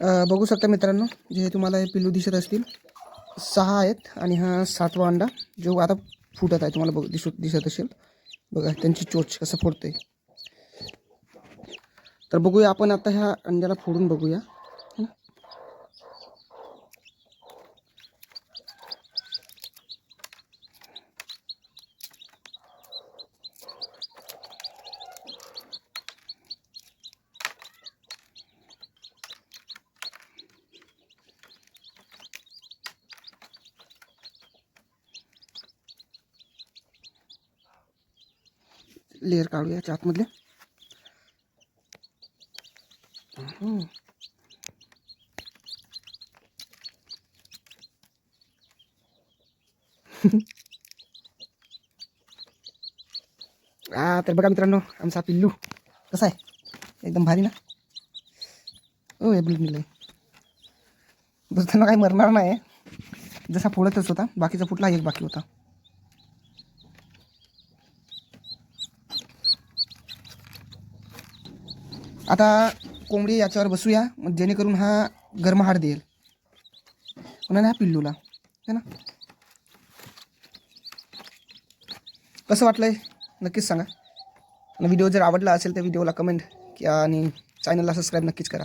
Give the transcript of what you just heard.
बघू शकता मित्रांनो, जे तुम्हाला हे पिल्लू दिसत असतील 6 आहेत आणि हा 7वा अंडा जो आता फुटत आहे. तुम्हाला दिसत असेल बघा त्यांची चोच कसं फोडते. तर बघूया आपण आता ह्या अंड्याला फोडून बघूया. लेअर काढूया याच्या आतमधले. तर बघा मित्रांनो, आमचा पिल्लू कसा आहे, एकदम भारी ना. हो हे ब्लीड निघलं बसताना काही मरणार नाही. जसा फोडतच होता, बाकीचा फुटला, एक बाकी होता. आता कोंबडी याच्यावर बसूया, जेणेकरून हा गरमाहाट देईल म्हणून ह्या पिल्लूला, है ना. कसं वाटलंय नक्कीच सांगा. आणि व्हिडिओ जर आवडला असेल तर व्हिडिओला कमेंट आणि चॅनलला सबस्क्राईब नक्कीच करा.